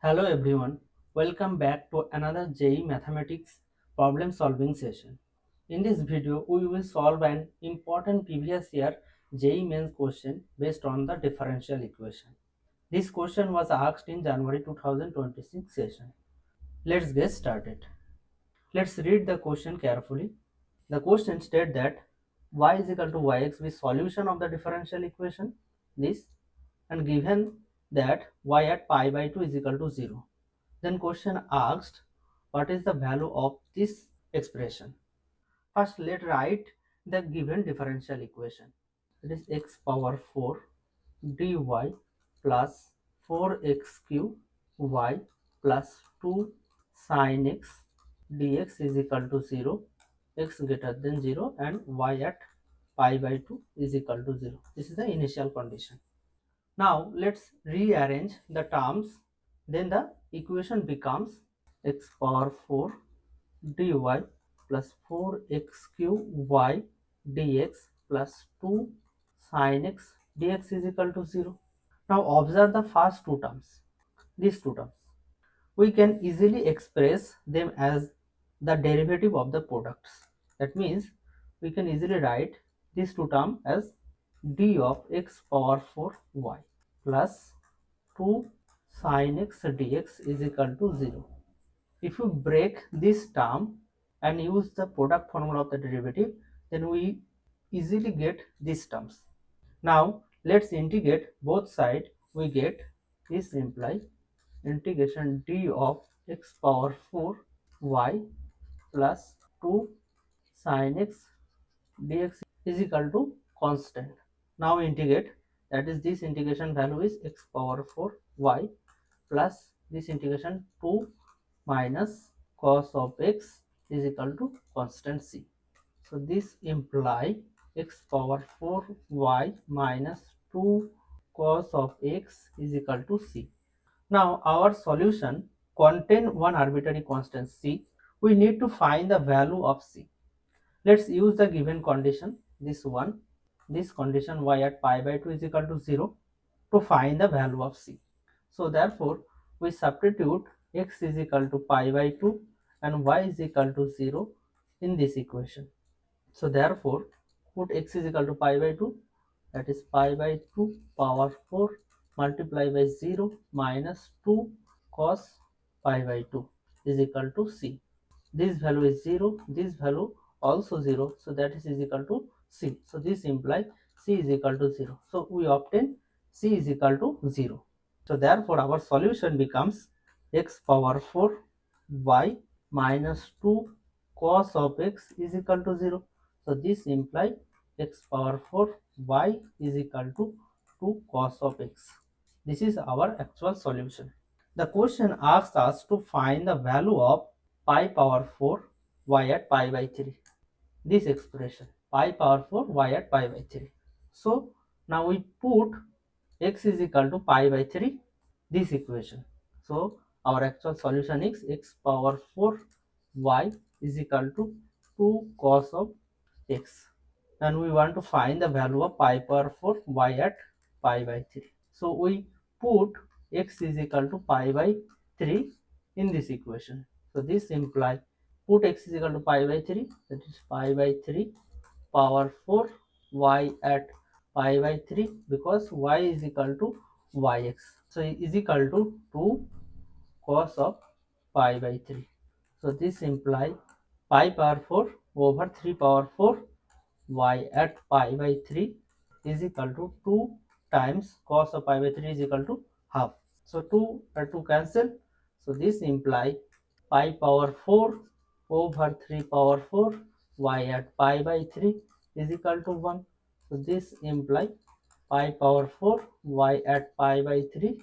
Hello everyone, welcome back to another JEE Mathematics problem solving session. In this video, we will solve an important previous year JEE Main question based on the differential equation. This question was asked in January 2026 session. Let's get started. Let's read the question carefully. The question states that y is equal to yx with solution of the differential equation this, and given that y at pi by 2 is equal to 0. Then question asked what is the value of this expression. First let's write the given differential equation. It is x power 4 dy plus 4x cube y plus 2 sin x dx is equal to 0, x greater than 0 and y at pi by 2 is equal to 0. This is the initial condition. Now let's rearrange the terms. Then the equation becomes x power 4 dy plus 4x cube y dx plus 2 sin x dx is equal to 0. Now observe the first two terms, these two terms. We can easily express them as the derivative of the products. That means we can easily write these two terms as d of x power 4 y plus 2 sin x dx is equal to 0. If you break this term and use the product formula of the derivative, then we easily get these terms. Now let's integrate both sides. We get this imply integration d of x power 4 y plus 2 sin x dx is equal to constant. Now integrate, that is this integration value is x power 4 y plus this integration 2 minus cos of x is equal to constant c. So this imply x power 4 y minus 2 cos of x is equal to c. Now our solution contain one arbitrary constant c. We need to find the value of c. Let's use the given condition, this one, this condition y at pi by 2 is equal to 0 to find the value of c. So therefore we substitute x is equal to pi by 2 and y is equal to 0 in this equation. So therefore put x is equal to pi by 2, that is pi by 2 power 4 multiply by 0 minus 2 cos pi by 2 is equal to c. This value is 0, this value also 0, so that is equal to c. So this implies c is equal to 0. So we obtain c is equal to 0. So therefore our solution becomes x power 4 y minus 2 cos of x is equal to 0. So this implies x power 4 y is equal to 2 cos of x. This is our actual solution. The question asks us to find the value of pi power 4 y at pi by 3. This expression pi power 4 y at pi by 3. So now we put x is equal to pi by 3 this equation. So our actual solution is x power 4 y is equal to 2 cos of x, and we want to find the value of pi power 4 y at pi by 3. So we put x is equal to pi by 3 in this equation. So this implies put x is equal to pi by 3, that is pi by 3 power 4 y at pi by 3, because y is equal to yx. So is equal to 2 cos of pi by 3. So this implies pi power 4 over 3 power 4 y at pi by 3 is equal to 2 times cos of pi by 3 is equal to half. So 2 cancel. So this implies pi power 4 over 3 power 4 y at pi by 3 is equal to 1. So this implies pi power 4 y at pi by 3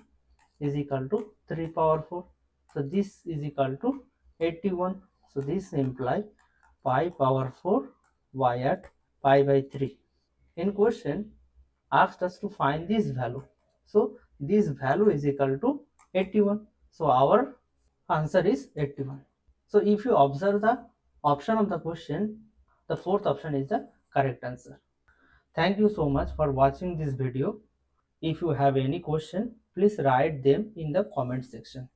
is equal to 3 power 4. So this is equal to 81. So this implies pi power 4 y at pi by 3. In question asked us to find this value. So this value is equal to 81. So our answer is 81. So if you observe the option of the question, the fourth option is the correct answer. Thank you so much for watching this video. If you have any question, please write them in the comment section.